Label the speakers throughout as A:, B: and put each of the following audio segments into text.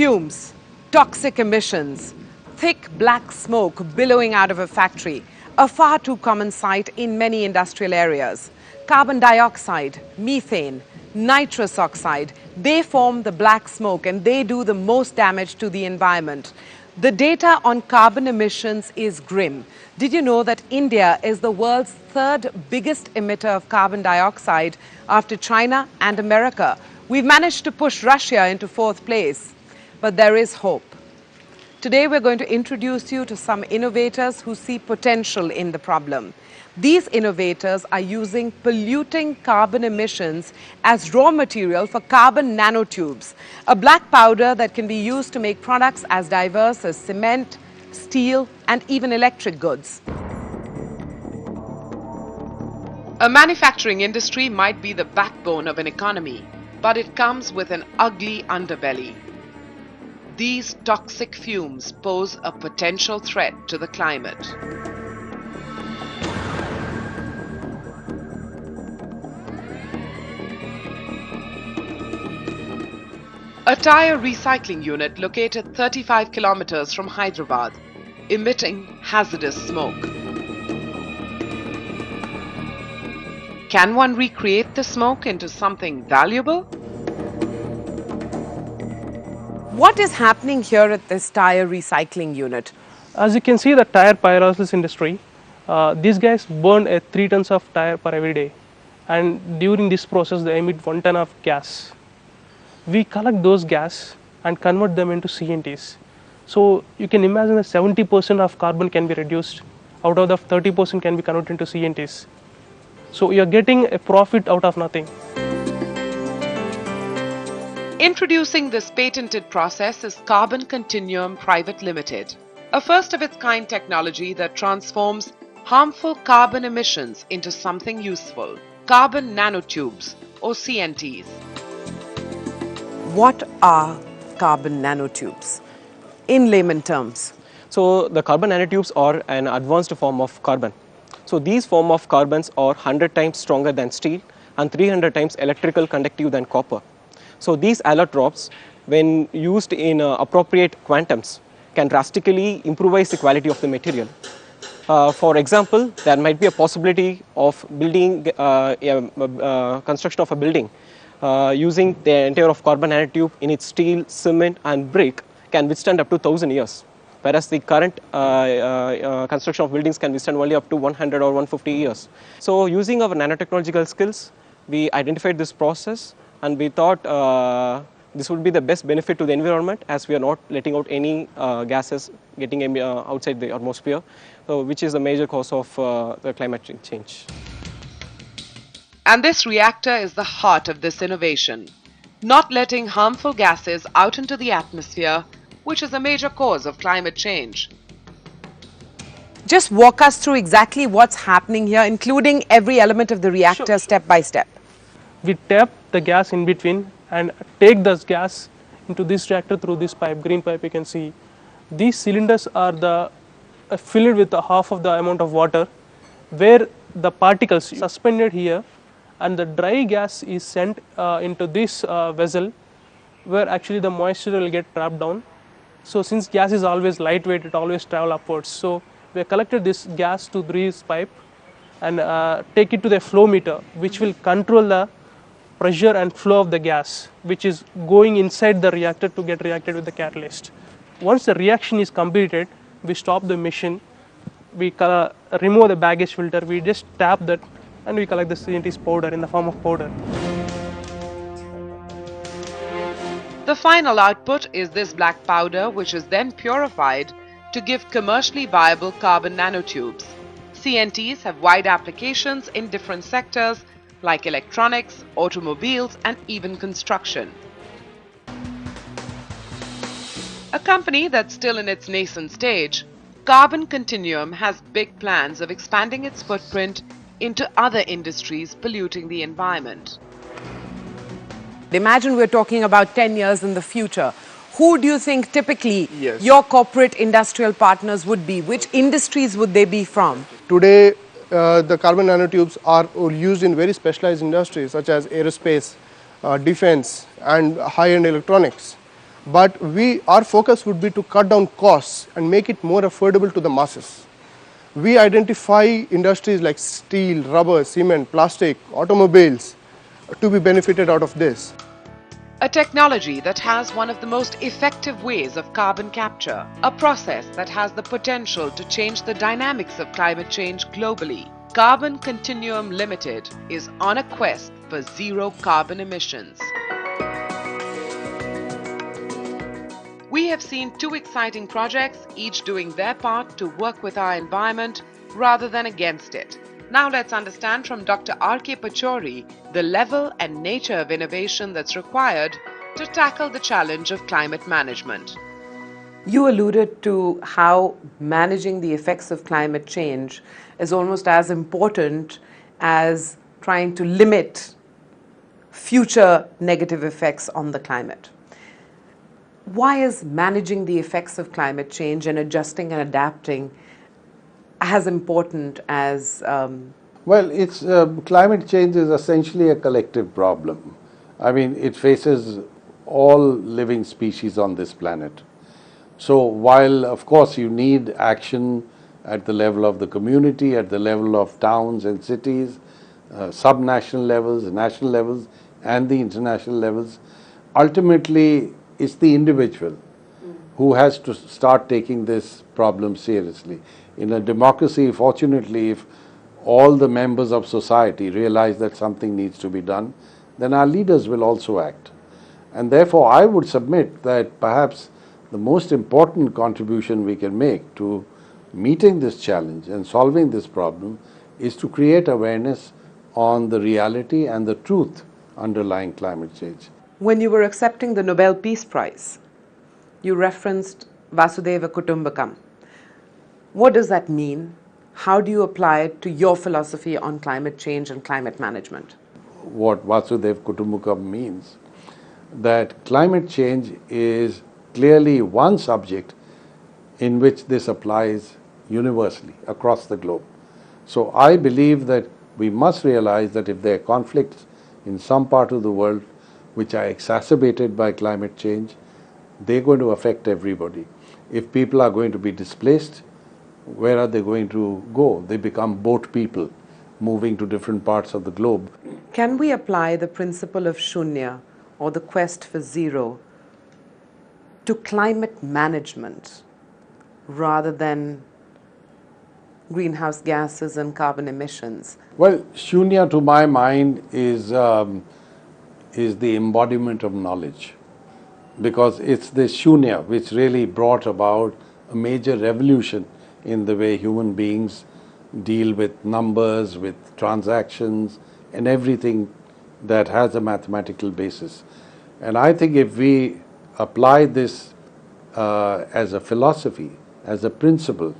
A: Fumes, toxic emissions, thick black smoke billowing out of a factory, a far too common sight in many industrial areas. Carbon dioxide, methane, nitrous oxide, they form the black smoke and they do the most damage to the environment. The data on carbon emissions is grim. Did you know that India is the world's third biggest emitter of carbon dioxide after China and America? We've managed to push Russia into fourth place, but there is hope. Today we're going to introduce you to some innovators who see potential in the problem. These innovators are using polluting carbon emissions as raw material for carbon nanotubes, a black powder that can be used to make products as diverse as cement, steel, and even electric goods. A manufacturing industry might be the backbone of an economy, but it comes with an ugly underbelly. These toxic fumes pose a potential threat to the climate. A tire recycling unit located 35 kilometers from Hyderabad, emitting hazardous smoke. Can one recreate the smoke into something valuable? What is happening here at this tire recycling unit?
B: As you can see, the tire pyrolysis industry, these guys burn 3 tons of tire per every day, and during this process they emit 1 ton of gas. We collect those gas and convert them into CNTs. So you can imagine that 70% of carbon can be reduced, out of the 30% can be converted into CNTs. So you are getting a profit out of nothing.
A: Introducing this patented process is Carbon Continuum Private Limited, a first-of-its-kind technology that transforms harmful carbon emissions into something useful, carbon nanotubes or CNTs. What are carbon nanotubes in layman terms?
C: So the carbon nanotubes are an advanced form of carbon. So these form of carbons are 100 times stronger than steel and 300 times electrical conductive than copper. So these allotropes, when used in appropriate quantums, can drastically improvise the quality of the material. For example, there might be a possibility of building construction of a building using the entire of carbon nanotube in its steel, cement and brick can withstand up to 1000 years, whereas the current construction of buildings can withstand only up to 100 or 150 years. So using our nanotechnological skills, we identified this process and we thought this would be the best benefit to the environment, as we are not letting out any gases getting outside the atmosphere, so which is the major cause of the climate change.
A: And this reactor is the heart of this innovation, not letting harmful gases out into the atmosphere, which is a major cause of climate change. Just walk us through exactly what's happening here, including every element of the reactor step by step.
B: We tap the gas in between and take this gas into this reactor through this pipe, green pipe you can see. These cylinders are filled with half of the amount of water, where the particles suspended here, and the dry gas is sent into this vessel, where actually the moisture will get trapped down. So since gas is always lightweight, it always travel upwards. So we have collected this gas to this pipe and take it to the flow meter, which will control the pressure and flow of the gas, which is going inside the reactor to get reacted with the catalyst. Once the reaction is completed, we stop the machine, we remove the baggage filter, we just tap that and we collect the CNT's powder in the form of powder.
A: The final output is this black powder, which is then purified to give commercially viable carbon nanotubes. CNTs have wide applications in different sectors like electronics, automobiles, and even construction. A company that's still in its nascent stage, Carbon Continuum has big plans of expanding its footprint into other industries polluting the environment. Imagine we're talking about 10 years in the future. Who do you think typically your corporate industrial partners would be? Which industries would they be from?
D: Today, the carbon nanotubes are used in very specialized industries such as aerospace, defense and high-end electronics. but our focus would be to cut down costs and make it more affordable to the masses. We identify industries like steel, rubber, cement, plastic, automobiles to be benefited out of this.
A: A technology that has one of the most effective ways of carbon capture, a process that has the potential to change the dynamics of climate change globally. Carbon Continuum Limited is on a quest for zero carbon emissions. We have seen two exciting projects, each doing their part to work with our environment rather than against it. Now let's understand from Dr. R.K. Pachauri the level and nature of innovation that's required to tackle the challenge of climate management. You alluded to how managing the effects of climate change is almost as important as trying to limit future negative effects on the climate. Why is managing the effects of climate change and adjusting and adapting as important as
E: Well, climate change is essentially a collective problem. I mean, it faces all living species on this planet. So while, of course, you need action at the level of the community, at the level of towns and cities, subnational levels, national levels, and the international levels, ultimately it's the individual who has to start taking this problem seriously. In a democracy, fortunately, if all the members of society realize that something needs to be done, then our leaders will also act. And therefore, I would submit that perhaps the most important contribution we can make to meeting this challenge and solving this problem is to create awareness on the reality and the truth underlying climate change.
A: when you were accepting the Nobel Peace Prize, you referenced Vasudhaiva Kutumbakam. What does that mean? How do you apply it to your philosophy on climate change and climate management?
E: What Vasudhaiva Kutumbakam means, that climate change is clearly one subject in which this applies universally across the globe. So I believe that we must realize that if there are conflicts in some part of the world which are exacerbated by climate change, they're going to affect everybody. If people are going to be displaced, where are they going to go? They become boat people moving to different parts of the globe.
A: Can we apply the principle of Shunya, or the quest for zero, to climate management rather than greenhouse gases and carbon emissions?
E: Well, Shunya, to my mind, is the embodiment of knowledge, because it's this Shunya which really brought about a major revolution in the way human beings deal with numbers, with transactions, and everything that has a mathematical basis. And I think if we apply this as a philosophy, as a principle,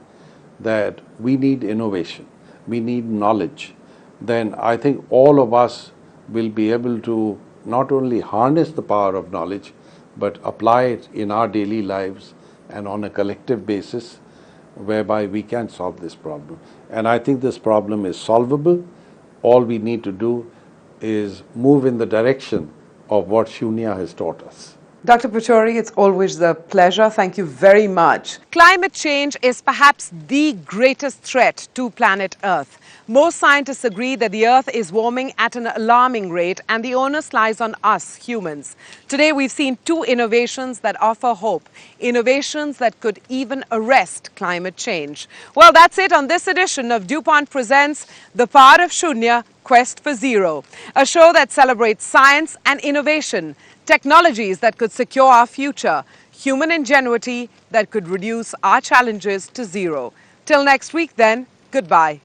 E: that we need innovation, we need knowledge, then I think all of us will be able to not only harness the power of knowledge, but apply it in our daily lives and on a collective basis, whereby we can solve this problem. And I think this problem is solvable. All we need to do is move in the direction of what Shunya has taught us.
A: Dr. Pachauri, it's always a pleasure. Thank you very much. Climate change is perhaps the greatest threat to planet Earth. Most scientists agree that the Earth is warming at an alarming rate, and the onus lies on us, humans. Today, we've seen two innovations that offer hope, innovations that could even arrest climate change. Well, that's it on this edition of DuPont Presents The Power of Shunya, Quest for Zero, a show that celebrates science and innovation, technologies that could secure our future, human ingenuity that could reduce our challenges to zero. Till next week then, goodbye.